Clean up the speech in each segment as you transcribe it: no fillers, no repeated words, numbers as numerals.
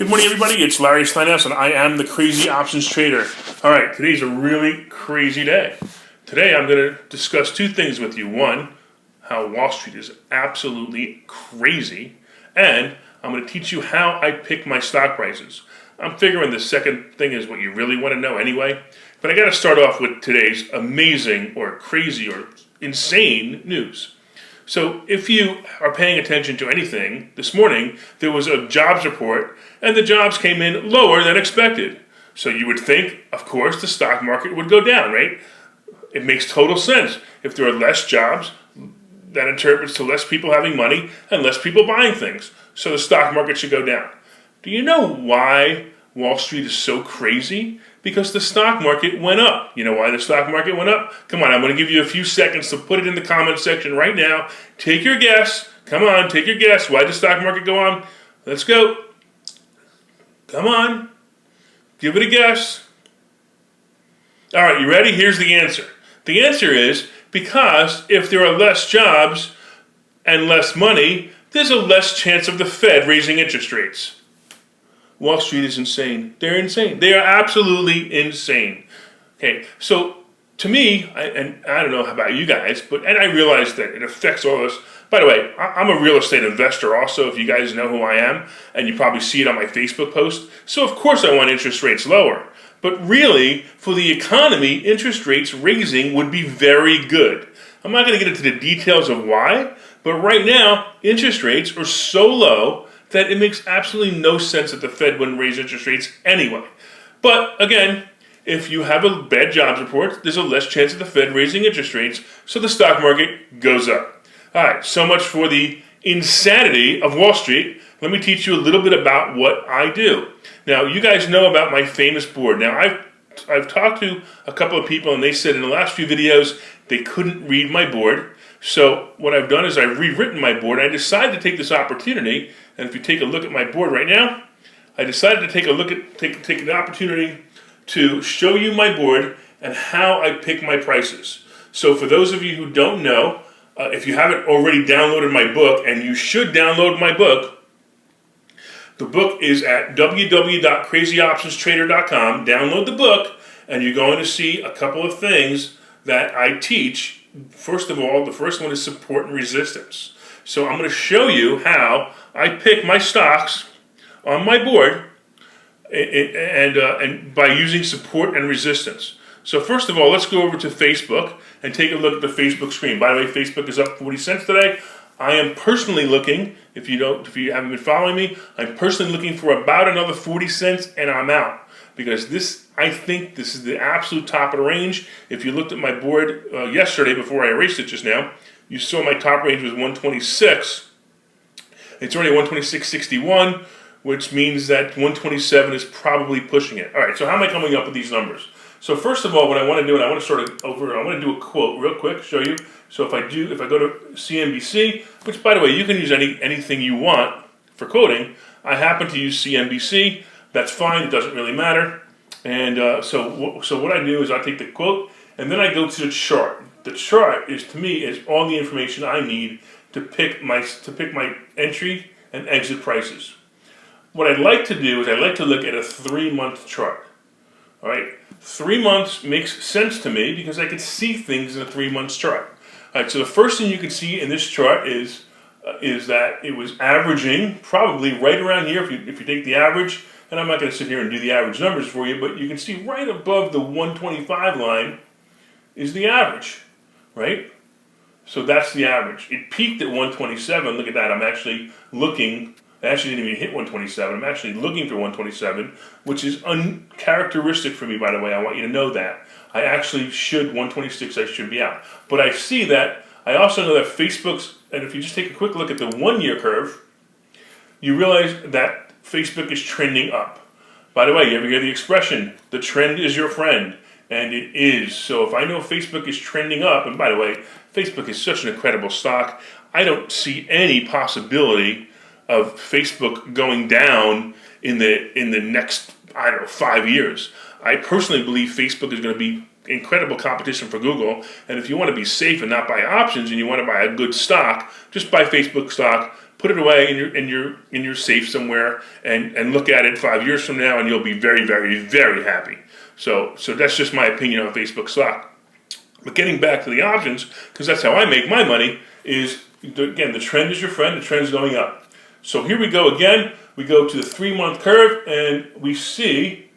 Good morning, everybody. It's Larry Steinhaus, and I am the Crazy Options Trader. All right, today's a really crazy day. Today, I'm going to discuss two things with you. One, how Wall Street is absolutely crazy, and I'm going to teach you how I pick my stock prices. I'm figuring the second thing is what you really want to know anyway, but I got to start off with today's amazing or crazy or insane news. So if you are paying attention to anything, this morning there was a jobs report and the jobs came in lower than expected. So you would think, of course, the stock market would go down, right? It makes total sense. If there are less jobs, that interprets to less people having money and less people buying things. So the stock market should go down. Do you know why Wall Street is so crazy? Because the stock market went up. You know why the stock market went up? Come on, I'm going to give you a few seconds to put it in the comment section right now. Take your guess. Come on, take your guess. Why did the stock market go on? Let's go. Come on. Give it a guess. All right, you ready? Here's the answer. The answer is because if there are less jobs and less money, there's a less chance of the Fed raising interest rates. Wall Street is insane. They're insane. They are absolutely insane. Okay, so to me, I don't know about you guys, but I realize that it affects all of us. By the way, I'm a real estate investor also, if you guys know who I am, and you probably see it on my Facebook post. So of course I want interest rates lower. But really, for the economy, interest rates raising would be very good. I'm not going to get into the details of why, but right now, interest rates are so low that it makes absolutely no sense that the Fed wouldn't raise interest rates anyway. But again, if you have a bad jobs report, there's a less chance of the Fed raising interest rates, so the stock market goes up. All right, so much for the insanity of Wall Street. Let me teach you a little bit about what I do. Now, you guys know about my famous board. Now, I've talked to a couple of people, and they said in the last few videos they couldn't read my board. So what I've done is I've rewritten my board. I decided to take this opportunity, and if you take a look at my board right now, I decided to take an opportunity to show you my board and how I pick my prices. So for those of you who don't know, if you haven't already downloaded my book, and you should download my book, the book is at www.crazyoptionstrader.com. Download the book, and you're going to see a couple of things that I teach. First of all, the first one is support and resistance. So I'm going to show you how I pick my stocks on my board and by using support and resistance. So first of all, let's go over to Facebook and take a look at the Facebook screen. By the way, Facebook is up 40 cents today. I am personally looking, if you haven't been following me, I'm personally looking for about another 40 cents and I'm out. Because I think this is the absolute top of the range. If you looked at my board yesterday before I erased it just now, you saw my top range was 126. It's already 126.61, which means that 127 is probably pushing it. All right, so how am I coming up with these numbers? So first of all, what I want to do, and I want to do a quote real quick, show you. So if I go to CNBC, which by the way, you can use anything you want for quoting. I happen to use CNBC. That's fine. It doesn't really matter. And so what I do is I take the quote and then I go to the chart. The chart is all the information I need to pick my entry and exit prices. What I'd like to do is I'd like to look at a 3-month chart. All right, 3 months makes sense to me because I can see things in a 3-month chart. All right, so the first thing you can see in this chart is that it was averaging probably right around here. If you take the average. And I'm not going to sit here and do the average numbers for you, but you can see right above the 125 line is the average, right? So that's the average. It peaked at 127. Look at that. I'm actually looking. I actually didn't even hit 127. I'm actually looking for 127, which is uncharacteristic for me, by the way. I want you to know that. I actually 126, I should be out. But I see that. I also know that Facebook's, and if you just take a quick look at the 1-year curve, you realize that Facebook is trending up. By the way, you ever hear the expression, the trend is your friend? And it is. So if I know Facebook is trending up, and by the way, Facebook is such an incredible stock, I don't see any possibility of Facebook going down in the next, 5 years. I personally believe Facebook is going to be incredible competition for Google. And if you want to be safe and not buy options, and you want to buy a good stock, just buy Facebook stock. Put it away in your safe somewhere, and look at it 5 years from now, and you'll be very, very, very happy. So that's just my opinion on Facebook stock. But getting back to the options, because that's how I make my money, is, again, the trend is your friend, the trend's going up. So here we go again. We go to the 3-month curve, and we see,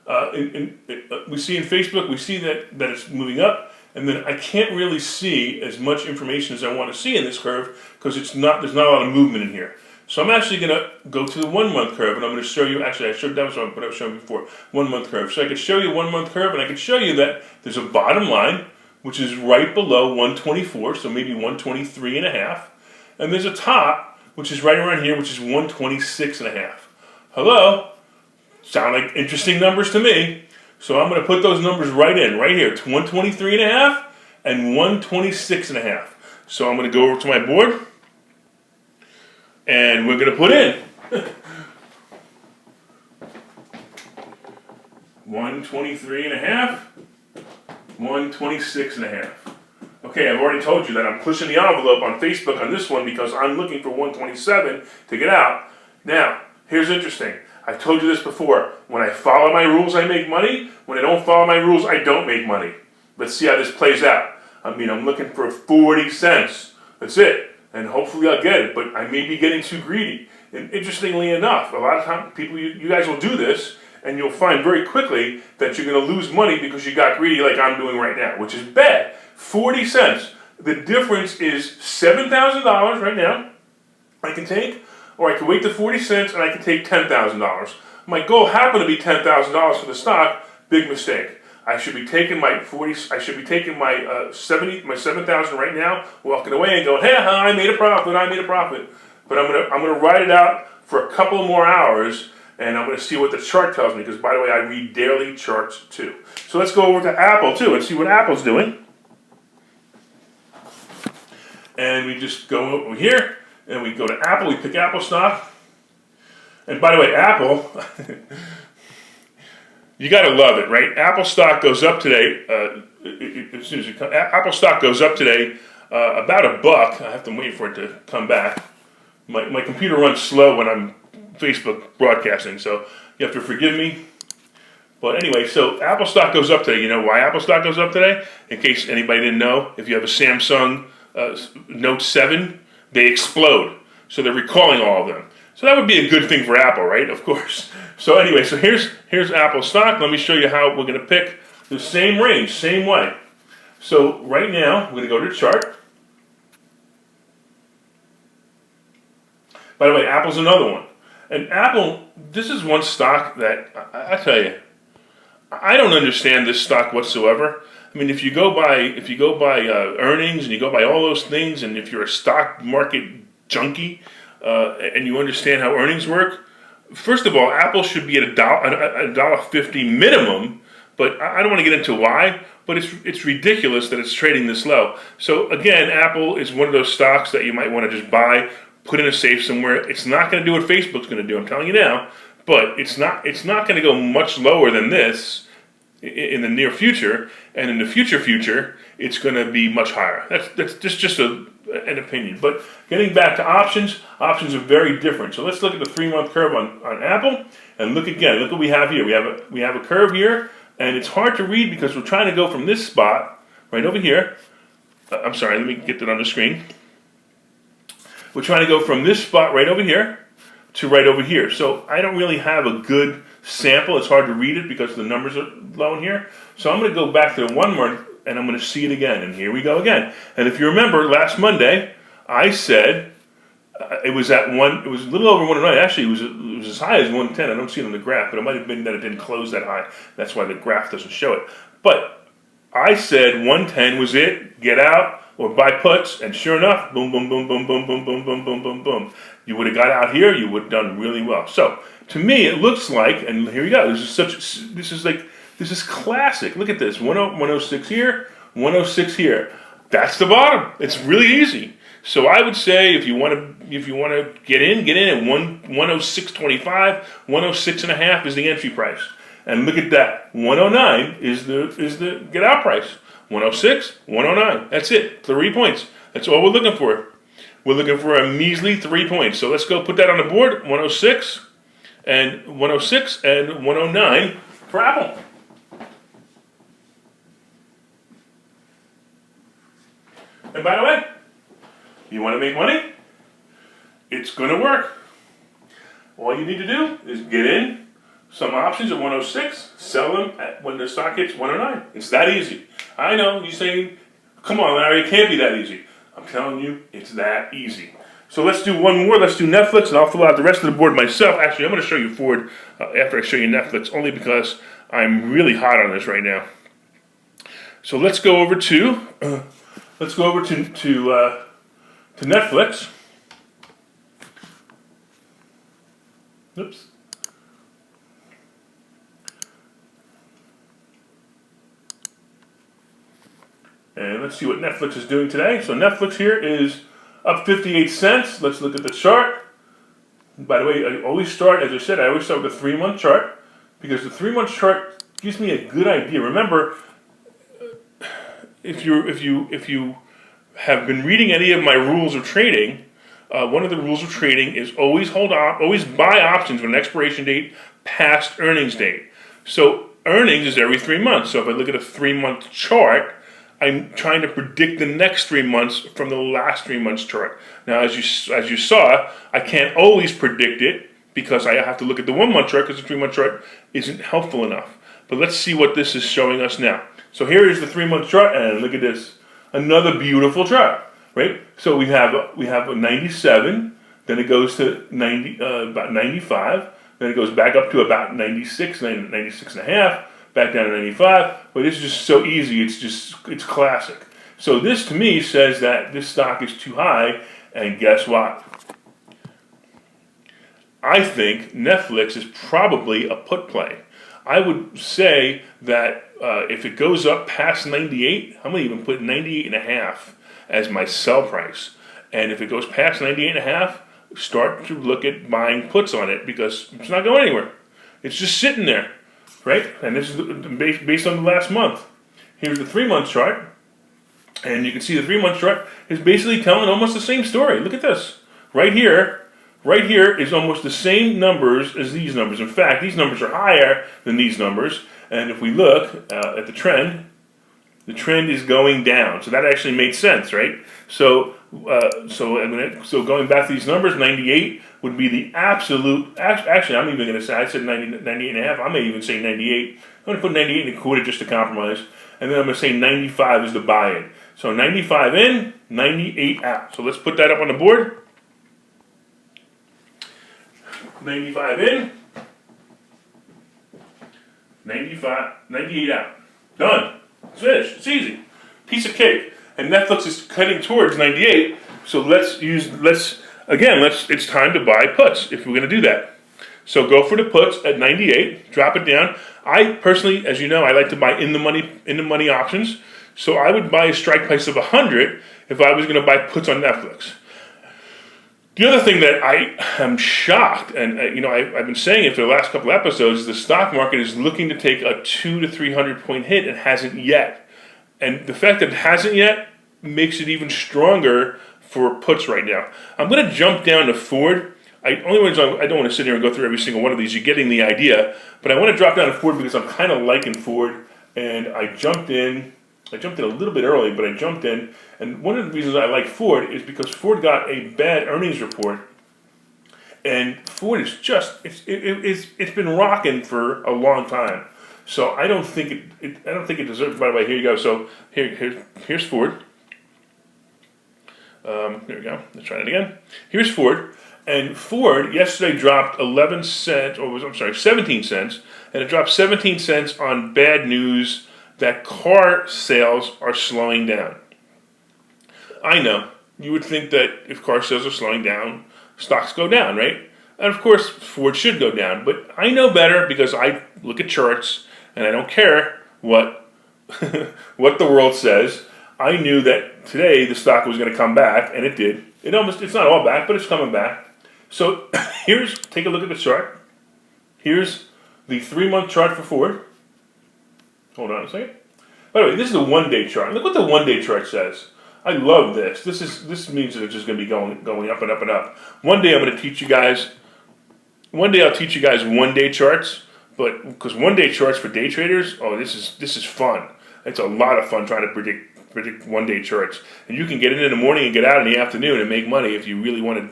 in Facebook, we see that it's moving up, and then I can't really see as much information as I want to see in this curve, because there's not a lot of movement in here. So I'm actually going to go to the 1-month curve, and I'm going to show you, actually I showed that was what I was showing before, 1-month curve. So I could show you 1-month curve, and I could show you that there's a bottom line, which is right below 124, so maybe 123 and a half. And there's a top, which is right around here, which is 126 and a half. Hello? Sound like interesting numbers to me. So I'm going to put those numbers right here, to 123 and a half and 126 and a half. So I'm going to go over to my board, and we're going to put in 123 and a half, 126 and a half. Okay, I've already told you that I'm pushing the envelope on Facebook on this one because I'm looking for 127 to get out. Now, here's interesting. I've told you this before. When I follow my rules, I make money. When I don't follow my rules, I don't make money. Let's see how this plays out. I mean, I'm looking for 40 cents. That's it. And hopefully I'll get it, but I may be getting too greedy. And interestingly enough, a lot of times people, you guys will do this, and you'll find very quickly that you're going to lose money because you got greedy like I'm doing right now, which is bad. 40 cents. The difference is $7,000 right now I can take, or I can wait to 40 cents and I can take $10,000. My goal happened to be $10,000 for the stock. Big mistake. I should be taking my 40. I should be taking my 7,000 right now, walking away and going, "Hey, I made a profit. I made a profit." But I'm gonna ride it out for a couple more hours, and I'm gonna see what the chart tells me. Because by the way, I read daily charts too. So let's go over to Apple too and see what Apple's doing. And we just go over here and we go to Apple. We pick Apple stock. And by the way, Apple. You got to love it, right? Apple stock goes up today. As soon as Apple stock goes up today, about $1. I have to wait for it to come back. My computer runs slow when I'm Facebook broadcasting, so you have to forgive me. But anyway, so Apple stock goes up today. You know why Apple stock goes up today? In case anybody didn't know, if you have a Samsung Note 7, they explode. So they're recalling all of them. So that would be a good thing for Apple, right? Of course. So anyway, so here's Apple stock. Let me show you how we're going to pick the same range, same way. So right now, we're going to go to the chart. By the way, Apple's another one. And Apple, this is one stock that, I tell you, I don't understand this stock whatsoever. I mean, if you go by earnings and you go by all those things, and if you're a stock market junkie and you understand how earnings work, first of all, Apple should be at $1.50 minimum. But I don't want to get into why. But it's ridiculous that it's trading this low. So again, Apple is one of those stocks that you might want to just buy, put in a safe somewhere. It's not going to do what Facebook's going to do. I'm telling you now. But it's not going to go much lower than this in the near future, and in the future, it's going to be much higher. That's just an opinion. But getting back to options are very different. So let's look at the 3-month curve on Apple, and look again. Look what we have here. We have a curve here, and it's hard to read because we're trying to go from this spot right over here. I'm sorry. Let me get that on the screen. We're trying to go from this spot right over here to right over here. So I don't really have a good sample. It's hard to read it because the numbers are low in here. So I'm going to go back to the 1 month and I'm going to see it again. And here we go again. And if you remember last Monday, I said it was at it was a little over 109. Actually, it was as high as 110. I don't see it on the graph, but it might have been that it didn't close that high. That's why the graph doesn't show it. But I said 110 was it. Get out or buy puts, and sure enough, boom, boom, boom, boom, boom, boom, boom, boom, boom, boom, boom. You would have got out here, you would have done really well. So to me, it looks like, and here we go. This is classic. Look at this: 106 here, 106 here. That's the bottom. It's really easy. So I would say if you want to get in at 106.25, 106 and a half is the entry price. And look at that. 109 is the get out price. 106, 109. That's it. 3 points. That's all we're looking for. We're looking for a measly 3 points. So let's go put that on the board. 106 and 106 and 109 for Apple. And by the way, you want to make money? It's going to work. All you need to do is get in some options at 106, sell them when the stock hits 109. It's that easy. I know, you're saying, come on, Larry, it can't be that easy. I'm telling you, it's that easy. So let's do one more. Let's do Netflix, and I'll fill out the rest of the board myself. Actually, I'm going to show you Ford after I show you Netflix, only because I'm really hot on this right now. So let's go over to Netflix. Oops. And let's see what Netflix is doing today. So Netflix here is up 58 cents. Let's look at the chart. By the way, I always start, as I said, I always start with a 3-month chart because the 3-month chart gives me a good idea. Remember, if you have been reading any of my rules of trading, one of the rules of trading is always buy options with an expiration date past earnings date. So earnings is every 3 months. So if I look at a 3-month chart, I'm trying to predict the next 3 months from the last 3 months chart. Now, as you saw, I can't always predict it because I have to look at the 1-month chart because the 3-month chart isn't helpful enough. But let's see what this is showing us now. So here is the 3-month chart, and look at this, another beautiful chart, right? So we have a 97, then it goes to 90, about 95, then it goes back up to about 96, 96 and a half. Back down to 95. But this is just so easy. It's classic. So this to me says that this stock is too high. And guess what? I think Netflix is probably a put play. I would say that if it goes up past 98, I'm going to even put 98 and a half as my sell price. And if it goes past 98 and a half, start to look at buying puts on it because it's not going anywhere. It's just sitting there. Right? And this is based on the last month. Here's the 3-month chart. And you can see the 3-month chart is basically telling almost the same story. Look at this. Right here is almost the same numbers as these numbers. In fact, these numbers are higher than these numbers. And if we look at the trend is going down. So that actually makes sense, right? So going back to these numbers, 98 would be the absolute. Actually, I'm even going to say I said 98 and a half. I may even say 98. I'm going to put 98 and a quarter just to compromise, and then I'm going to say 95 is the buy-in. So 95 in, 98 out. So let's put that up on the board. 95 in, 98 out. Done. It's finished. It's easy. Piece of cake. And Netflix is heading towards 98. So it's time to buy puts if we're going to do that. So go for the puts at 98. Drop it down. I personally, as you know, I like to buy in the money options. So I would buy a strike price of 100 if I was going to buy puts on Netflix. The other thing that I am shocked, and I've been saying it for the last couple of episodes, the stock market is looking to take a 200 to 300 point hit and hasn't yet. And the fact that it hasn't yet makes it even stronger for puts right now. I'm going to jump down to Ford. I don't want to sit here and go through every single one of these. You're getting the idea. But I want to drop down to Ford because I'm kind of liking Ford. And I jumped in a little bit early, but I jumped in. And one of the reasons I like Ford is because Ford got a bad earnings report. And Ford is it's been rocking for a long time. So I don't think it deserves. By the way, here you go. So here's Ford. Here we go. Let's try it again. Here's Ford. And Ford yesterday dropped 17 cents, and it dropped 17 cents on bad news that car sales are slowing down. I know. You would think that if car sales are slowing down, stocks go down, right? And of course, Ford should go down. But I know better because I look at charts, and I don't care what what the world says. I knew that today the stock was going to come back, and it did. It's not all back, but it's coming back. So take a look at the chart. Here's the 3-month chart for Ford. Hold on a second. By the way, this is a 1-day chart. Look what the 1-day chart says. I love this. This means that it's just going to be going up and up and up. One day I'm going to teach you guys. One day I'll teach you guys 1-day charts, but because 1-day charts for day traders, oh, this is fun. It's a lot of fun trying to predict 1-day charts, and you can get in the morning and get out in the afternoon and make money if you really want to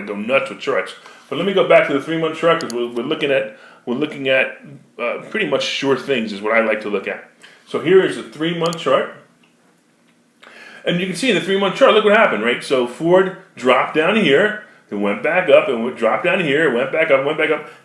go nuts with charts. But let me go back to the 3-month chart because we're looking at pretty much sure things is what I like to look at. So here is the 3-month chart. And you can see in the 3-month chart, look what happened, right? So Ford dropped down here, it went back up, and dropped down here, it went back up,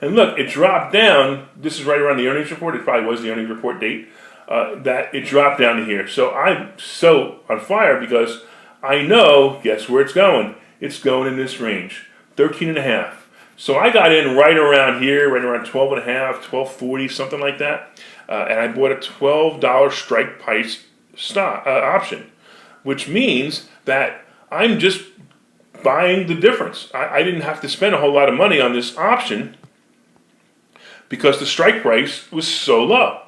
and look, it dropped down. This is right around the earnings report. It probably was the earnings report date that it dropped down to here. So I'm so on fire because I know, guess where it's going? It's going in this range, 13.5. So I got in right around here, right around 12.5, 12.40, something like that, and I bought a $12 strike price option, which means that I'm just buying the difference. I didn't have to spend a whole lot of money on this option because the strike price was so low.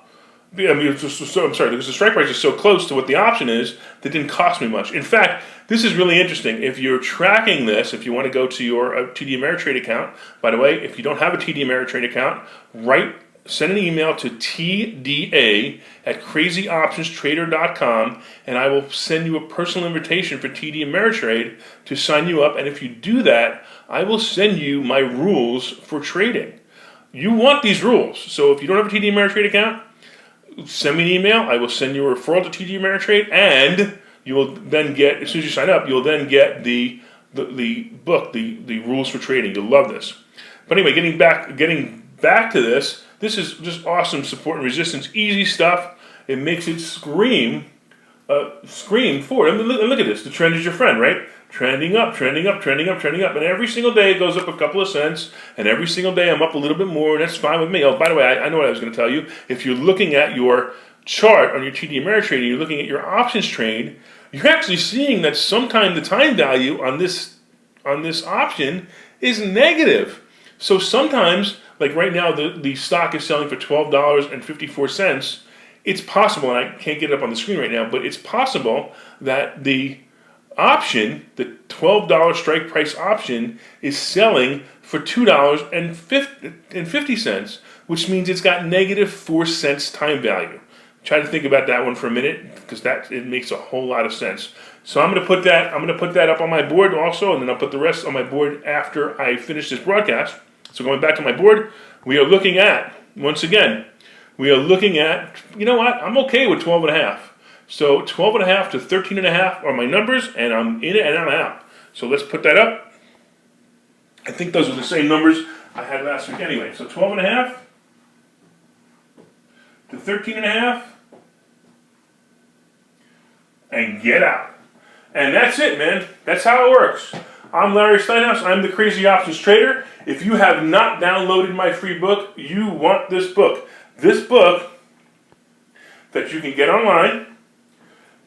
I mean, I'm sorry, because the strike price is so close to what the option is that didn't cost me much. In fact, this is really interesting. If you're tracking this, if you want to go to your TD Ameritrade account, by the way, if you don't have a TD Ameritrade account, send an email to tda@crazyoptionstrader.com, and I will send you a personal invitation for TD Ameritrade to sign you up. And if you do that, I will send you my rules for trading. You want these rules. So if you don't have a TD Ameritrade account, send me an email. I will send you a referral to TD Ameritrade, and you will then get, as soon as you sign up, you'll then get the book, the rules for trading. You'll love this. But anyway, getting back to this. This is just awesome support and resistance, easy stuff. It makes it scream forward. And look at this. The trend is your friend, right? Trending up, trending up, trending up, trending up. And every single day it goes up a couple of cents. And every single day I'm up a little bit more. And that's fine with me. Oh, by the way, I know what I was going to tell you. If you're looking at your chart on your TD Ameritrade and you're looking at your options trade, you're actually seeing that sometimes the time value on this option is negative. So sometimes, like right now, the stock is selling for $12.54. It's possible, and I can't get it up on the screen right now, but it's possible that the option, the $12 strike price option, is selling for $2.50, which means it's got negative 4 cents time value. Try to think about that one for a minute because it makes a whole lot of sense. So I'm going to put that up on my board also, and then I'll put the rest on my board after I finish this broadcast. So going back to my board, we are looking at, once again, you know what? I'm okay with 12.5. So 12.5 to 13.5 are my numbers, and I'm in it and I'm out. So let's put that up. I think those are the same numbers I had last week anyway. So 12.5 to 13.5, and get out. And that's it, man. That's how it works. I'm Larry Steinhaus. I'm the Crazy Options Trader. If you have not downloaded my free book, you want this book. This book that you can get online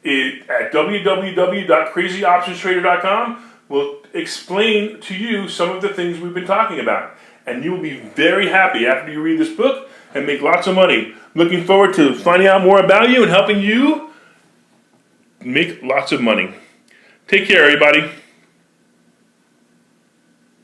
at www.crazyoptionstrader.com will explain to you some of the things we've been talking about. And you will be very happy after you read this book and make lots of money. Looking forward to finding out more about you and helping you make lots of money. Take care, everybody.